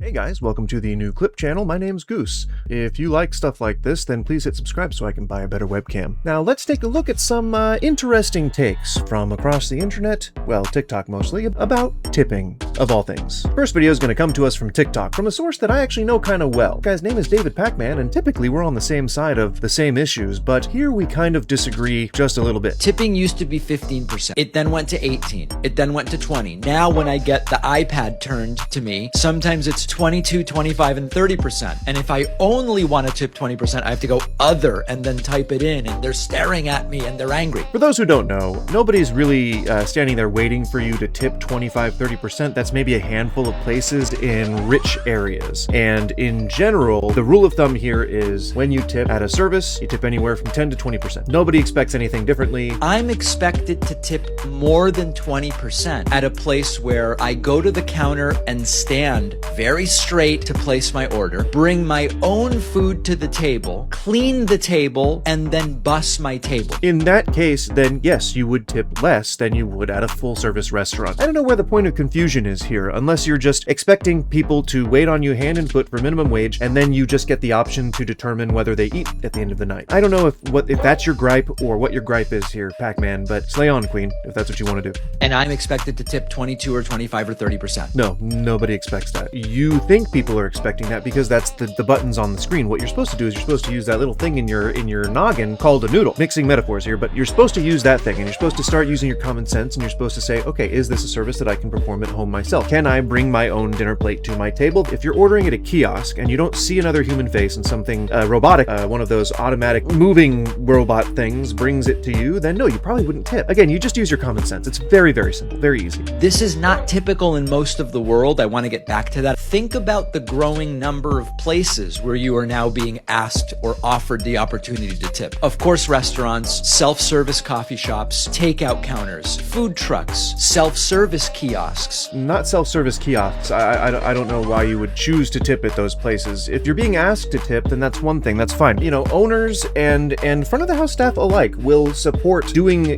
Hey guys, welcome to the new Clip channel. My name's Goose. If you like stuff like this, then please hit subscribe so I can buy a better webcam. Now let's take a look at some interesting takes from across the internet, well, TikTok mostly, about tipping, of all things. First video is going to come to us from TikTok, from a source that I actually know kind of well. The guy's name is David Pacman, and typically we're on the same side of the same issues, but here we kind of disagree just a little bit. Tipping used to be 15%. It then went to 18. It then went to 20. Now when I get the iPad turned to me, sometimes it's 22, 25, and 30%. And if I only want to tip 20%, I have to go other and then type it in, and they're staring at me and they're angry. For those who don't know, nobody's really standing there waiting for you to tip 25, 30%. That's maybe a handful of places in rich areas. And in general, the rule of thumb here is when you tip at a service, you tip anywhere from 10 to 20%. Nobody expects anything differently. I'm expected to tip more than 20% at a place where I go to the counter and stand very straight to place my order, bring my own food to the table, clean the table, and then bus my table. In that case, then yes, you would tip less than you would at a full-service restaurant. I don't know where the point of confusion is here, unless you're just expecting people to wait on you hand and foot for minimum wage, and then you just get the option to determine whether they eat at the end of the night. I don't know if that's your gripe or what your gripe is here, Pac-Man, but slay on, Queen, if that's what you want to do. And I'm expected to tip 22 or 25 or 30%. No, nobody expects that. You think people are expecting that because that's the buttons on the screen. What you're supposed to do is you're supposed to use that little thing in your noggin called a noodle. Mixing metaphors here, but you're supposed to use that thing, and you're supposed to start using your common sense, and you're supposed to say, okay, is this a service that I can perform at home myself? Can I bring my own dinner plate to my table? If you're ordering at a kiosk and you don't see another human face and something robotic, one of those automatic moving robot things brings it to you, then no, you probably wouldn't tip. Again, you just use your common sense. It's very, very simple, very easy. This is not typical in most of the world. I want to get back to that. Think about the growing number of places where you are now being asked or offered the opportunity to tip. Of course, restaurants, self-service coffee shops, takeout counters, food trucks, self-service kiosks. Not self-service kiosks. I don't know why you would choose to tip at those places. If you're being asked to tip, then that's one thing. That's fine. You know, owners and front of the house staff alike will support doing,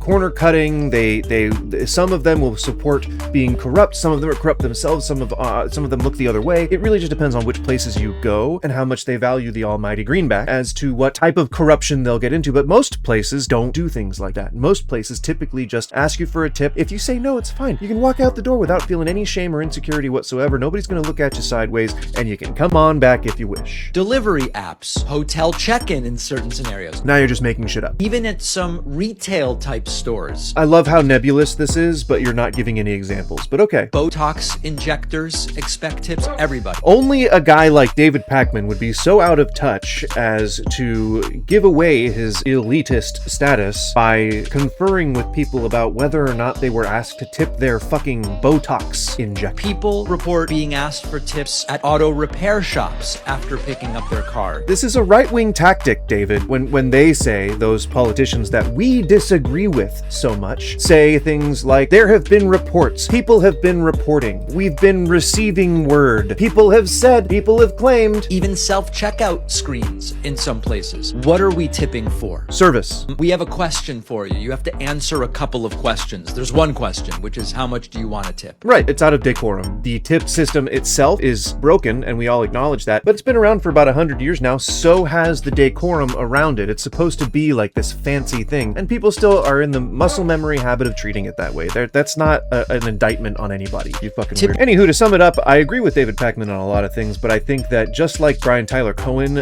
corner cutting. They some of them will support being corrupt. Some of them are corrupt themselves. Some of them look the other way. It really just depends on which places you go and how much they value the almighty greenback as to what type of corruption they'll get into. But most places don't do things like that. Most places typically just ask you for a tip. If you say no, it's fine. You can walk out the door without feeling any shame or insecurity whatsoever. Nobody's going to look at you sideways, and you can come on back if you wish. Delivery apps, hotel check-in in certain scenarios. Now you're just making shit up. Even at some retail type stores. I love how nebulous this is, but you're not giving any examples, but okay. Botox injectors expect tips, everybody. Only a guy like David Pacman would be so out of touch as to give away his elitist status by conferring with people about whether or not they were asked to tip their fucking Botox injection. People report being asked for tips at auto repair shops after picking up their car. This is a right-wing tactic, David, when they say, those politicians that we disagree with so much, say things like, there have been reports, people have been reporting, we've been receiving word, people have said, people have claimed. Even self-checkout screens in some places. What are we tipping for? Service. We have a question for you. You have to answer a couple of questions. There's one question, which is how much do you want to tip? Right, it's out of decorum. The tip system itself is broken, and we all acknowledge that, but it's been around for about 100 years now, so has the decorum around it. It's supposed to be like this fancy thing, and people still are in the muscle memory habit of treating it that way. That's not an indictment on anybody, you fucking weird. Anywho, to sum it up, I agree with David Pacman on a lot of things, but I think that just like Brian Tyler Cohen,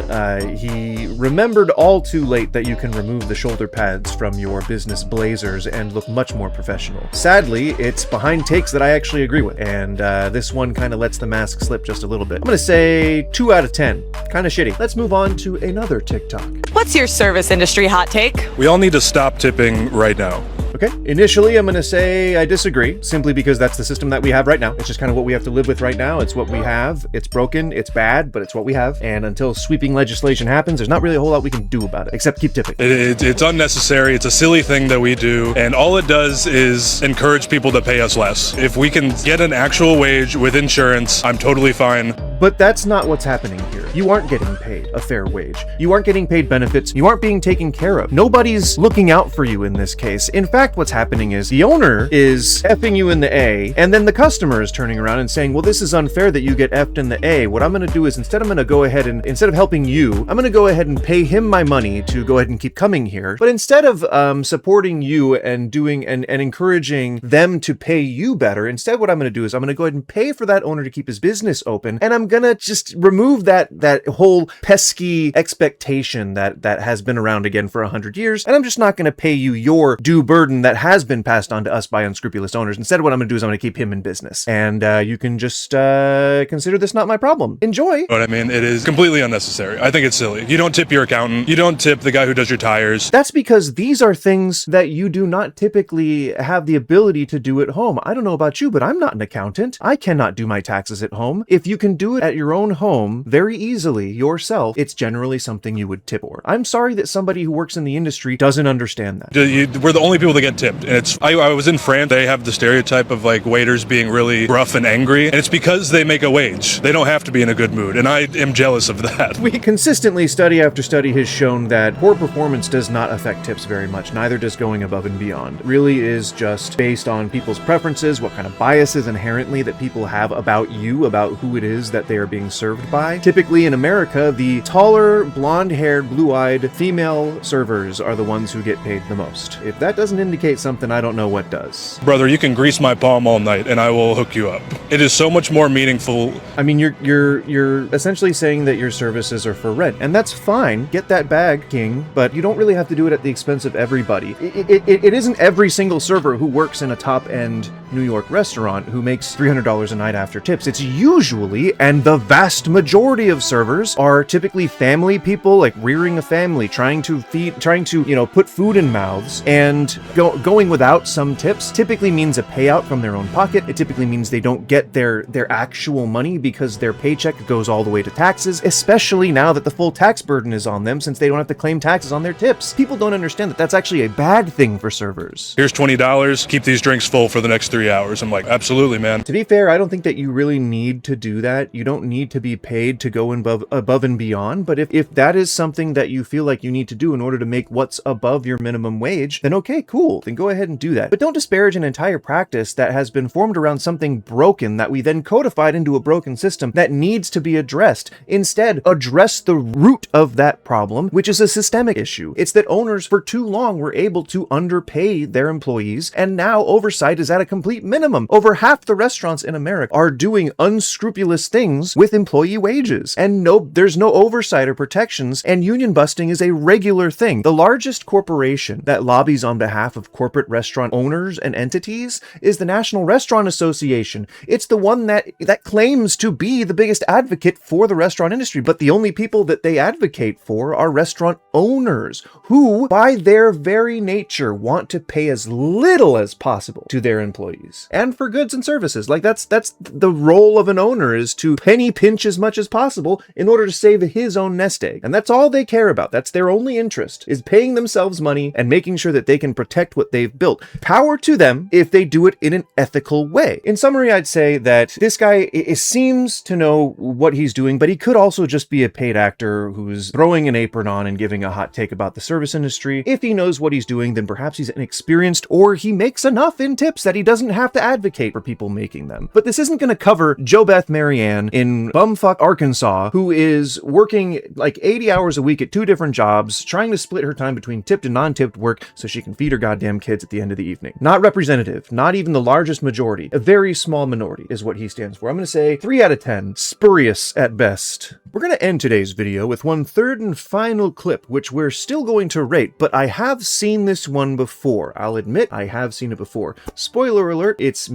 he remembered all too late that you can remove the shoulder pads from your business blazers and look much more professional. Sadly, it's behind takes that I actually agree with, and this one kind of lets the mask slip just a little bit. I'm gonna say 2 out of 10. Kind of shitty. Let's move on to another TikTok. What's your service industry hot take? We all need to stop tipping right now. Okay, initially I'm going to say I disagree, simply because that's the system that we have right now. It's just kind of what we have to live with right now. It's what we have. It's broken, it's bad, but it's what we have. And until sweeping legislation happens, there's not really a whole lot we can do about it, except keep tipping. It's unnecessary. It's a silly thing that we do. And all it does is encourage people to pay us less. If we can get an actual wage with insurance, I'm totally fine. But that's not what's happening here. You aren't getting paid a fair wage. You aren't getting paid benefits. You aren't being taken care of. Nobody's looking out for you in this case. In fact, what's happening is the owner is effing you in the A, and then the customer is turning around and saying, well, this is unfair that you get effed in the A. What I'm going to do is instead of helping you, I'm going to go ahead and pay him my money to go ahead and keep coming here. But instead of supporting you and doing and encouraging them to pay you better, instead what I'm going to do is I'm going to go ahead and pay for that owner to keep his business open, and I'm going to just remove that whole pesky expectation that has been around again for 100 years, and I'm just not going to pay you your due burden that has been passed on to us by unscrupulous owners. Instead, what I'm going to do is I'm going to keep him in business, and you can just consider this not my problem. Enjoy. But I mean, it is completely unnecessary. I think it's silly. You don't tip your accountant. You don't tip the guy who does your tires. That's because these are things that you do not typically have the ability to do at home. I don't know about you, but I'm not an accountant. I cannot do my taxes at home. If you can do it at your own home very easily yourself, it's generally something you would tip for. I'm sorry that somebody who works in the industry doesn't understand that. We're the only people that get tipped. And I was in France. They have the stereotype of like waiters being really rough and angry. And it's because they make a wage. They don't have to be in a good mood. And I am jealous of that. We consistently, study after study has shown that poor performance does not affect tips very much. Neither does going above and beyond. It really is just based on people's preferences, what kind of biases inherently that people have about you, about who it is that they are being served by. Typically in America, the taller, blonde-haired, blue-eyed female servers are the ones who get paid the most. If that doesn't indicate something, I don't know what does. Brother, you can grease my palm all night and I will hook you up. It is so much more meaningful. I mean, you're essentially saying that your services are for rent, and that's fine. Get that bag, king, but you don't really have to do it at the expense of everybody. It isn't every single server who works in a top-end New York restaurant who makes $300 a night after tips. It's usually, and the vast majority of servers are typically family people, like rearing a family, trying to put food in mouths, and going without some tips typically means a payout from their own pocket. It typically means they don't get their actual money because their paycheck goes all the way to taxes, especially now that the full tax burden is on them since they don't have to claim taxes on their tips. People don't understand that that's actually a bad thing for servers. Here's $20, keep these drinks full for the next 3 hours. I'm like, absolutely, man. To be fair, I don't think that you really need to do that. You don't need to be paid to go above and beyond, but if that is something that you feel like you need to do in order to make what's above your minimum wage, then okay, cool, then go ahead and do that. But don't disparage an entire practice that has been formed around something broken that we then codified into a broken system that needs to be addressed. Instead, address the root of that problem, which is a systemic issue. It's that owners for too long were able to underpay their employees, and now oversight is at a complete minimum. Over half the restaurants in America are doing unscrupulous things with employee wages, and there's no oversight or protections, and union busting is a regular thing. The largest corporation that lobbies on behalf of corporate restaurant owners and entities is the National Restaurant Association. It's the one that claims to be the biggest advocate for the restaurant industry, but the only people that they advocate for are restaurant owners who, by their very nature, want to pay as little as possible to their employees and for goods and services. Like that's the role of an owner, is to penny pinch as much as possible in order to save his own nest egg. And that's all they care about. That's their only interest, is paying themselves money and making sure that they can protect what they've built. Power to them if they do it in an ethical way. In summary, I'd say that this guy seems to know what he's doing, but he could also just be a paid actor who's throwing an apron on and giving a hot take about the service industry. If he knows what he's doing, then perhaps he's inexperienced, or he makes enough in tips that he doesn't have to advocate for people making them. But this isn't going to cover Jo Beth Marianne in bumfuck Arkansas, who is working like 80 hours a week at 2 different jobs, trying to split her time between tipped and non-tipped work so she can feed her goddamn kids at the end of the evening. Not representative, not even the largest majority. A very small minority is what he stands for. I'm going to say 3 out of 10, spurious at best. We're going to end today's video with one third and final clip, which we're still going to rate, but I have seen this one before. I'll admit I have seen it before. Spoiler alert, it's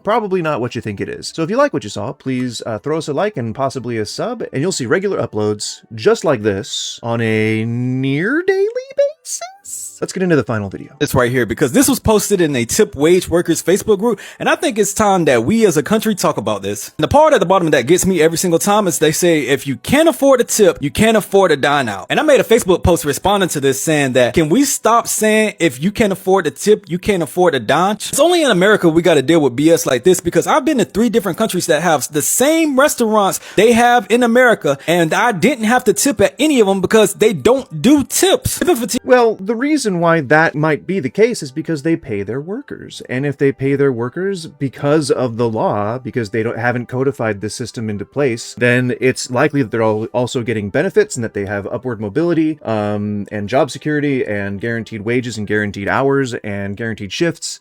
probably not what you think it is. So if you like what you saw, please throw us a like and possibly a sub, and you'll see regular uploads just like this on a near daily basis. this. Let's get into the final video. This right here, because this was posted in a tip wage workers Facebook group, and I think it's time that we as a country talk about this. And the part at the bottom that gets me every single time is they say, if you can't afford a tip, you can't afford to dine out. And I made a Facebook post responding to this saying that, can we stop saying if you can't afford to tip, you can't afford to dine? It's only in America we got to deal with BS like this, because I've been to 3 different countries that have the same restaurants they have in America, and I didn't have to tip at any of them because they don't do tips. Well, the reason why that might be the case is because they pay their workers. And if they pay their workers because of the law, because they haven't codified the system into place, then it's likely that they're also getting benefits and that they have upward mobility, and job security and guaranteed wages and guaranteed hours and guaranteed shifts.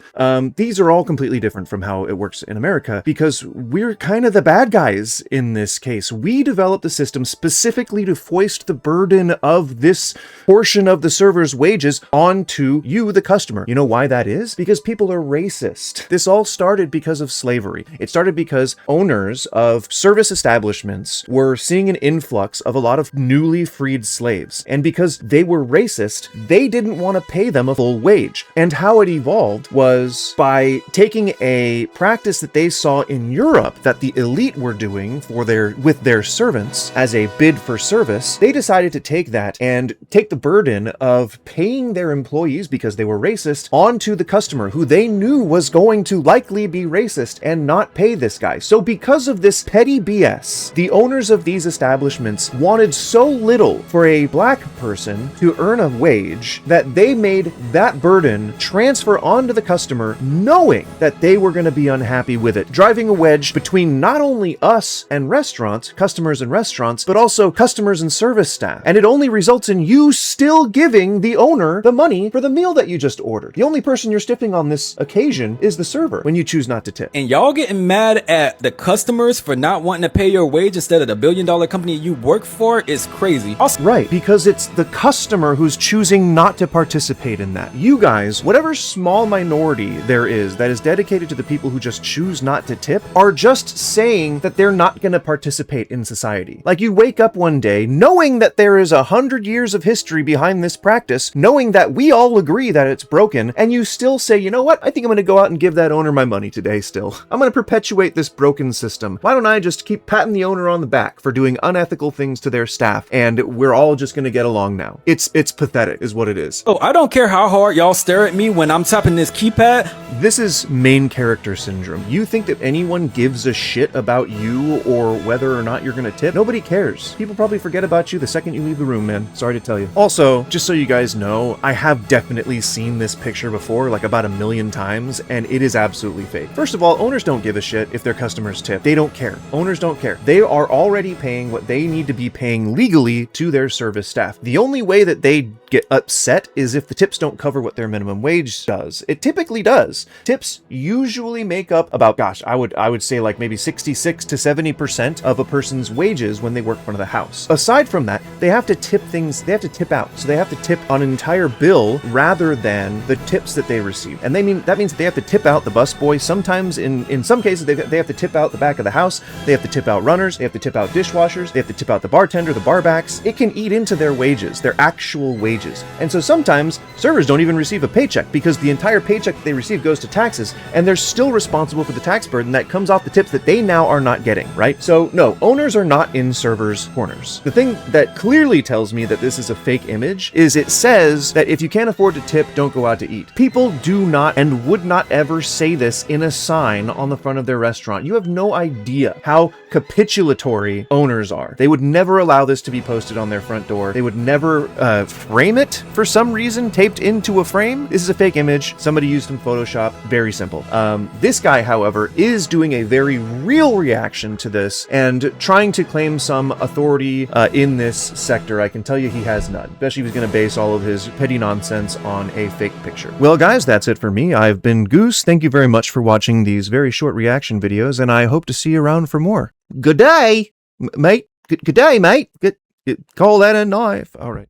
These are all completely different from how it works in America, because we're kind of the bad guys in this case. We developed the system specifically to foist the burden of this portion of the server's wages onto you, the customer. You know why that is? Because people are racist. This all started because of slavery. It started because owners of service establishments were seeing an influx of a lot of newly freed slaves. And because they were racist, they didn't want to pay them a full wage. And how it evolved was by taking a practice that they saw in Europe that the elite were doing with their servants as a bid for service. They decided to take that and take the burden of paying their employees, because they were racist, onto the customer, who they knew was going to likely be racist and not pay this guy. So because of this petty BS, the owners of these establishments wanted so little for a black person to earn a wage that they made that burden transfer onto the customer, knowing that they were going to be unhappy with it, driving a wedge between not only us and restaurants, customers and restaurants, but also customers and service staff. And it only results in you still giving the owner the money for the meal that you just ordered. The only person you're stiffing on this occasion is the server when you choose not to tip. And y'all getting mad at the customers for not wanting to pay your wage instead of the billion-dollar company you work for is crazy. Also, right, because it's the customer who's choosing not to participate in that. You guys, whatever small minority there is that is dedicated to the people who just choose not to tip, are just saying that they're not going to participate in society. Like, you wake up one day knowing that there is 100 years of history behind this practice, knowing that we all agree that it's broken, and you still say, you know what, I think I'm going to go out and give that owner my money today still. I'm going to perpetuate this broken system. Why don't I just keep patting the owner on the back for doing unethical things to their staff, and we're all just going to get along now. It's pathetic is what it is. Oh, I don't care how hard y'all stare at me when I'm tapping this keypad. This is main character syndrome. You think that anyone gives a shit about you or whether or not you're going to tip? Nobody cares. People probably forget about you the second you leave the room, man. Sorry to tell you. Also, just so you guys know, I have definitely seen this picture before, like about 1 million times, and it is absolutely fake. First of all, owners don't give a shit if their customers tip. They don't care. Owners don't care. They are already paying what they need to be paying legally to their service staff. The only way that they get upset is if the tips don't cover what their minimum wage does. It typically does. Tips usually make up about, gosh, I would say like maybe 66 to 70% of a person's wages when they work front of the house. Aside from that, they have to tip out. So they have to tip on an entire bill rather than the tips that they receive. And that means that they have to tip out the busboy. Sometimes in some cases, they have to tip out the back of the house. They have to tip out runners. They have to tip out dishwashers. They have to tip out the bartender, the barbacks. It can eat into their wages, their actual wages. And so sometimes servers don't even receive a paycheck because the entire paycheck that they receive goes to taxes, and they're still responsible for the tax burden that comes off the tips that they now are not getting, right? So no, owners are not in servers' corners. The thing that clearly tells me that this is a fake image is it says that if you can't afford to tip, don't go out to eat. People do not and would not ever say this in a sign on the front of their restaurant. You have no idea how capitulatory owners are. They would never allow this to be posted on their front door. They would never frame it for some reason, taped into a frame. This is a fake image. Somebody used in Photoshop. Very simple. This guy, however, is doing a very real reaction to this and trying to claim some authority in this sector. I can tell you he has none, especially if he's going to base all of his petty nonsense on a fake picture. Well, guys, that's it for me. I've been Goose. Thank you very much for watching these very short reaction videos, and I hope to see you around for more. Good day, mate. Good day, mate. Call that a knife. All right.